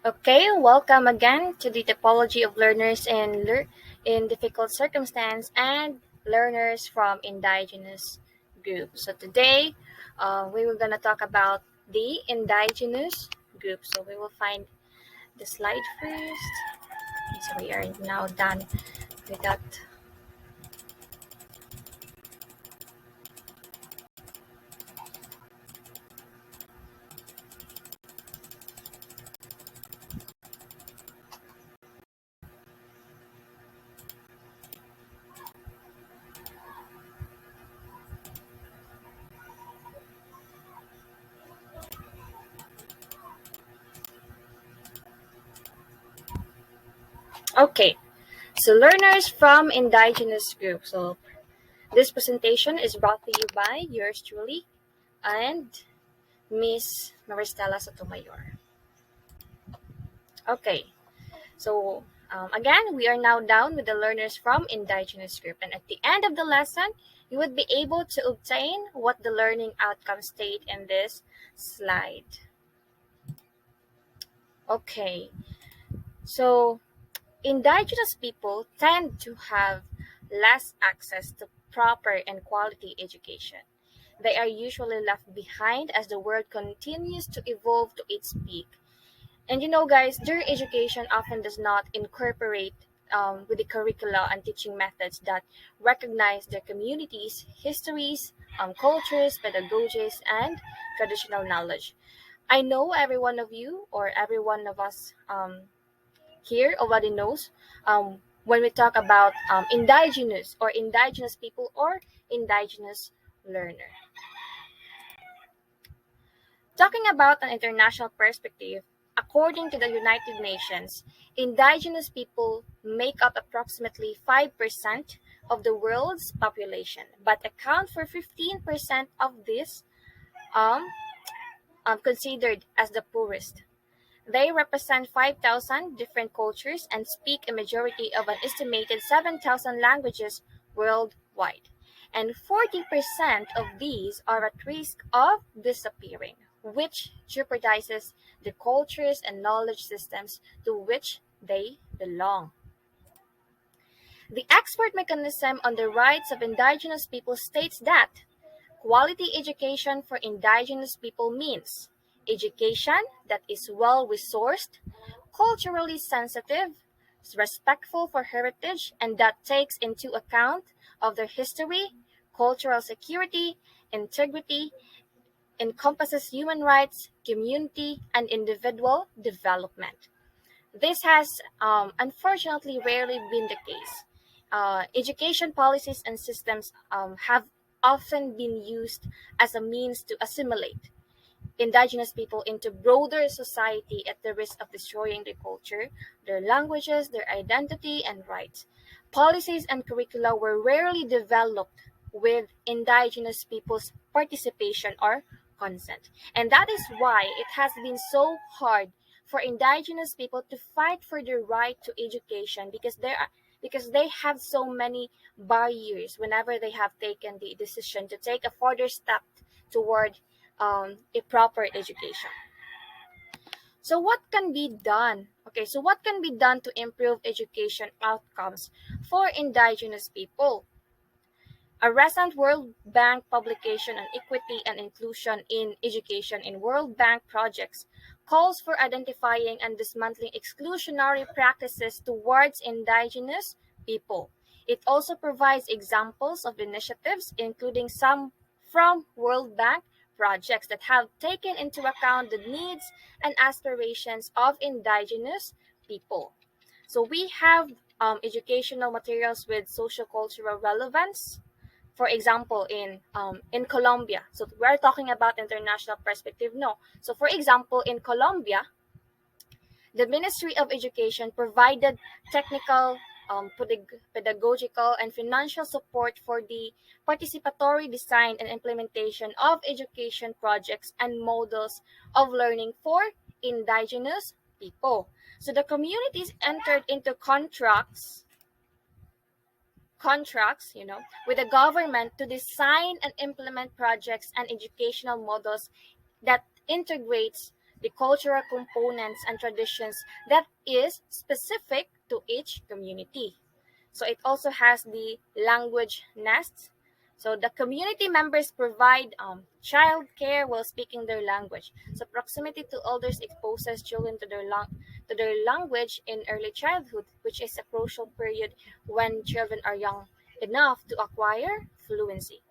Okay, welcome again to the typology of learners in difficult circumstance and learners from indigenous groups. So today, we were gonna talk about the indigenous group. So we will find the slide first. Okay, so we are now done with that. Okay, so learners from indigenous groups. So this presentation is brought to you by yours truly and Miss Maristela Sotomayor. Okay, so again, we are now down with the learners from Indigenous group. And at the end of the lesson, you would be able to obtain what the learning outcomes state in this slide. Okay, so Indigenous people tend to have less access to proper and quality education. They are usually left behind as the world continues to evolve to its peak. And you know, guys, their education often does not incorporate with the curricula and teaching methods that recognize their communities, histories, cultures, pedagogies, and traditional knowledge. I know every one of you or every one of us here already knows when we talk about indigenous or indigenous people or indigenous learner. Talking about an international perspective, according to the United Nations, indigenous people make up approximately 5% of the world's population, but account for 15% of this um, considered as the poorest. They represent 5,000 different cultures and speak a majority of an estimated 7,000 languages worldwide. And 40% of these are at risk of disappearing, which jeopardizes the cultures and knowledge systems to which they belong. The expert mechanism on the rights of indigenous people states that quality education for indigenous people means education that is well resourced, culturally sensitive, respectful for heritage, and that takes into account of their history, cultural security, integrity, encompasses human rights, community, and individual development. This has unfortunately rarely been the case. Education policies and systems have often been used as a means to assimilate indigenous people into broader society at the risk of destroying their culture, their languages, their identity, and rights. Policies and curricula were rarely developed with indigenous people's participation or consent. And that is why it has been so hard for indigenous people to fight for their right to education because they have so many barriers whenever they have taken the decision to take a further step toward a proper education. So what can be done? Okay, so what can be done to improve education outcomes for indigenous people? A recent World Bank publication on equity and inclusion in education in World Bank projects calls for identifying and dismantling exclusionary practices towards indigenous people. It also provides examples of initiatives, including some from World Bank projects that have taken into account the needs and aspirations of indigenous people. So we have educational materials with sociocultural relevance, for example, in Colombia. So we're talking about international perspective, no. So for example, in Colombia, the Ministry of Education provided technical, pedagogical, and financial support for the participatory design and implementation of education projects and models of learning for indigenous people. So the communities entered into contracts, with the government to design and implement projects and educational models that integrates the cultural components and traditions that is specific to each community. So it also has the language nests. So the community members provide child care while speaking their language. So proximity to elders exposes children to their language in early childhood, which is a crucial period when children are young enough to acquire fluency.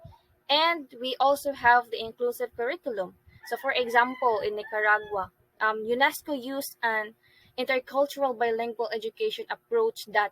And we also have the inclusive curriculum. So, for example, in Nicaragua, UNESCO used an intercultural bilingual education approach that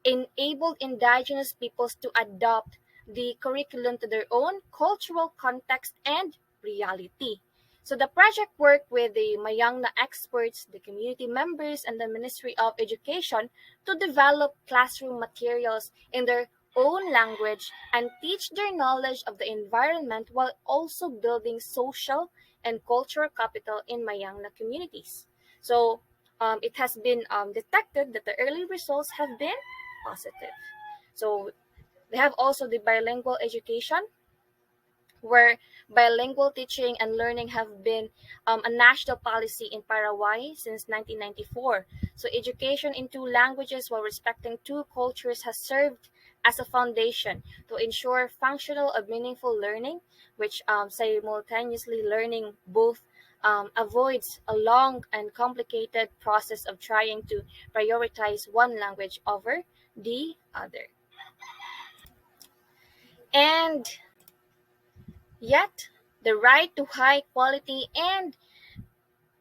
enabled indigenous peoples to adopt the curriculum to their own cultural context and reality. So the project worked with the Mayangna experts, the community members, and the Ministry of Education to develop classroom materials in their own language and teach their knowledge of the environment while also building social and cultural capital in Mayangna communities. So it has been detected that the early results have been positive. So they have also the bilingual education where bilingual teaching and learning have been a national policy in Paraguay since 1994. So, education in two languages while respecting two cultures has served as a foundation to ensure functional and meaningful learning, which simultaneously learning both avoids a long and complicated process of trying to prioritize one language over the other. And yet, the right to high quality and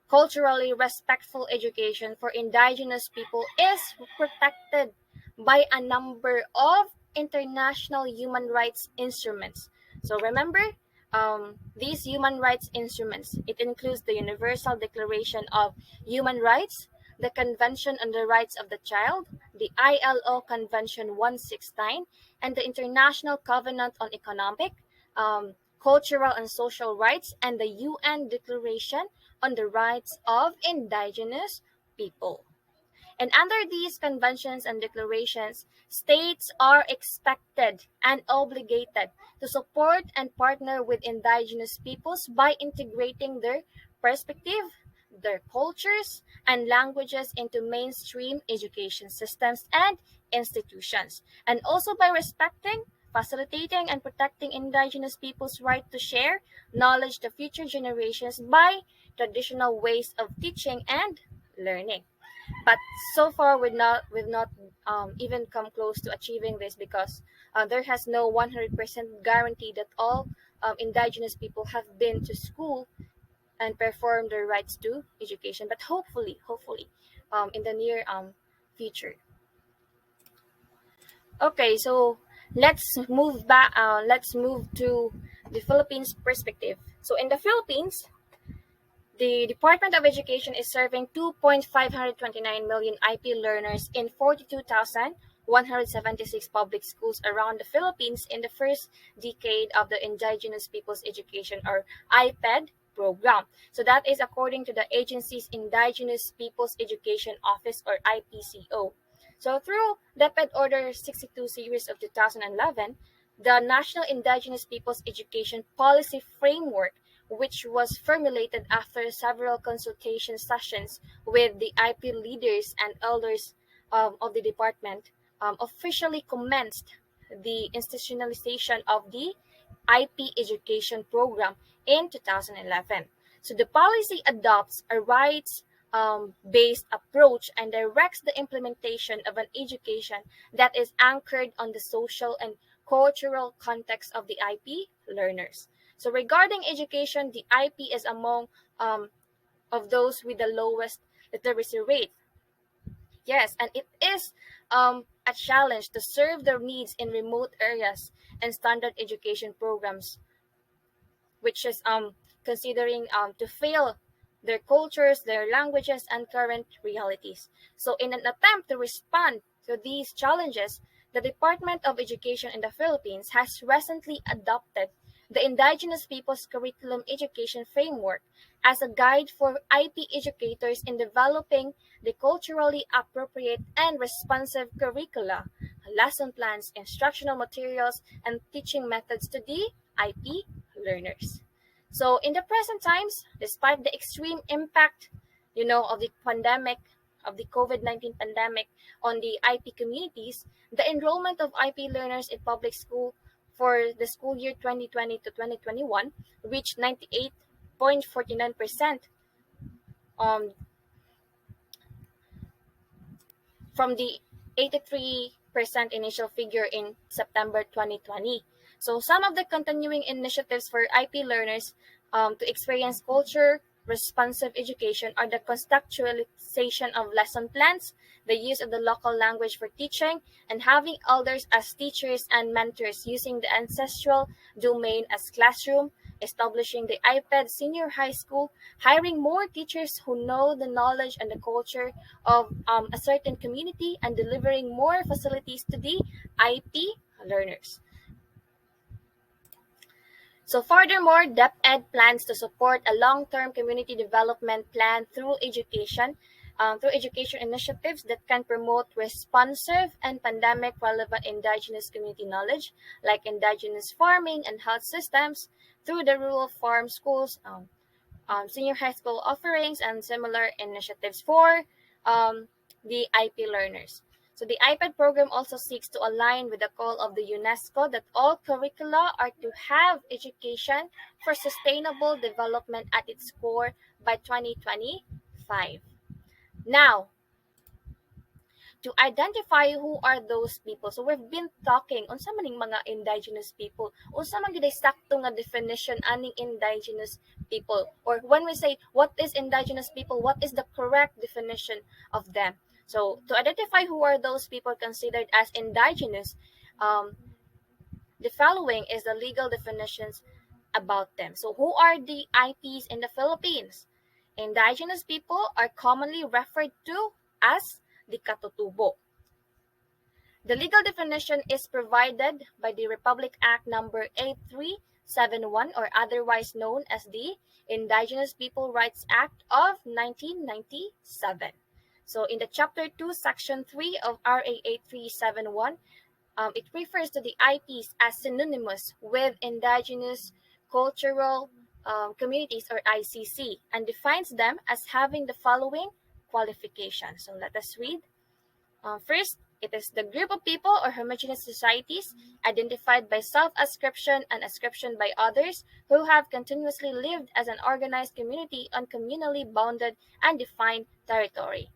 culturally respectful education for indigenous people is protected by a number of international human rights instruments. So remember, these human rights instruments, it includes the Universal Declaration of Human Rights, the Convention on the Rights of the Child, the ILO Convention 169, and the International Covenant on Economic, Cultural and Social Rights, and the UN Declaration on the Rights of Indigenous People. And under these conventions and declarations, states are expected and obligated to support and partner with indigenous peoples by integrating their perspective, their cultures, and languages into mainstream education systems and institutions, and also by respecting, facilitating, and protecting indigenous peoples' right to share knowledge to future generations by traditional ways of teaching and learning. But so far we've not even come close to achieving this because there has no 100% guarantee that all indigenous people have been to school and perform their rights to education, but hopefully in the near future. Okay, so let's move to the Philippines perspective. So in the Philippines, the Department of Education is serving 2.529 million IP learners in 42,176 public schools around the Philippines in the first decade of the Indigenous Peoples Education or IPED program. So that is according to the agency's Indigenous Peoples Education Office or IPCO. So through DepEd Order 62 series of 2011, the National Indigenous Peoples Education Policy Framework, which was formulated after several consultation sessions with the IP leaders and elders of the department, officially commenced the institutionalization of the IP education program in 2011. So the policy adopts a rights based approach and directs the implementation of an education that is anchored on the social and cultural context of the IP learners. So regarding education, the IP is among of those with the lowest literacy rate. Yes, and it is a challenge to serve their needs in remote areas and standard education programs, which is considering to fail their cultures, their languages, and current realities. So, in an attempt to respond to these challenges, the Department of Education in the Philippines has recently adopted the Indigenous Peoples Curriculum Education Framework as a guide for IP educators in developing the culturally appropriate and responsive curricula, lesson plans, instructional materials, and teaching methods to the IP learners. So in the present times, despite the extreme impact, of the pandemic, of the COVID-19 pandemic on the IP communities, the enrollment of IP learners in public school for the school year 2020 to 2021 reached 98.49%, um, from the 83% initial figure in September 2020. So some of the continuing initiatives for IP learners to experience culture responsive education are the contextualization of lesson plans, the use of the local language for teaching, and having elders as teachers and mentors using the ancestral domain as classroom, establishing the iPad senior high school, hiring more teachers who know the knowledge and the culture of a certain community, and delivering more facilities to the IP learners. So furthermore, DepEd plans to support a long-term community development plan through education initiatives that can promote responsive and pandemic-relevant indigenous community knowledge, like indigenous farming and health systems, through the rural farm schools, senior high school offerings, and similar initiatives for the IP learners. So the iPad program also seeks to align with the call of the UNESCO that all curricula are to have education for sustainable development at its core by 2025. Now, to identify who are those people. So we've been talking on sa maning mga indigenous people. Unsa man gyud sakto nga definition aning indigenous people, or when we say what is indigenous people, what is the correct definition of them? So to identify who are those people considered as indigenous, um, the following is the legal definitions about them. So who are the IPs in the Philippines? Indigenous people are commonly referred to as the Katutubo. The legal definition is provided by the Republic Act number 8371, or otherwise known as the Indigenous People Rights Act of 1997. So in the Chapter 2, Section 3 of RA 8371, it refers to the IPs as synonymous with Indigenous Cultural Communities, or ICC, and defines them as having the following qualifications. So let us read. First, it is the group of people or homogeneous societies identified by self-ascription and ascription by others who have continuously lived as an organized community on communally bounded and defined territory.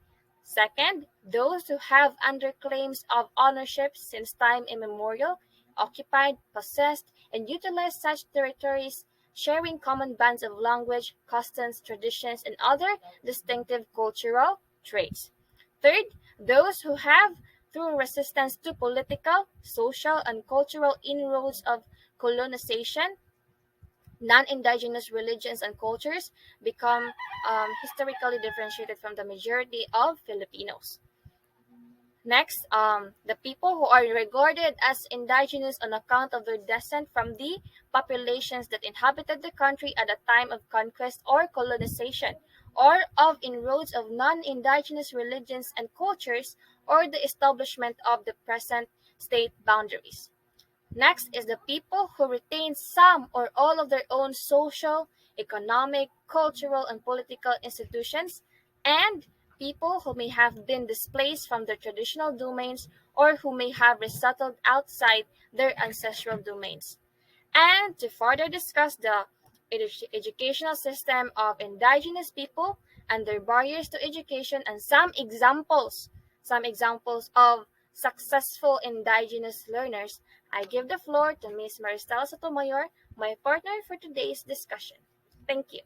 Second, those who have under claims of ownership since time immemorial, occupied, possessed, and utilized such territories, sharing common bands of language, customs, traditions, and other distinctive cultural traits. Third, those who have, through resistance to political, social, and cultural inroads of colonization, non-indigenous religions and cultures, become historically differentiated from the majority of Filipinos. Next, the people who are regarded as indigenous on account of their descent from the populations that inhabited the country at the time of conquest or colonization, or of inroads of non-indigenous religions and cultures, or the establishment of the present state boundaries. Next is the people who retain some or all of their own social, economic, cultural, and political institutions, and people who may have been displaced from their traditional domains or who may have resettled outside their ancestral domains. And to further discuss the educational system of indigenous people and their barriers to education and some examples of successful indigenous learners, I give the floor to Ms. Maristela Sotomayor, my partner for today's discussion. Thank you.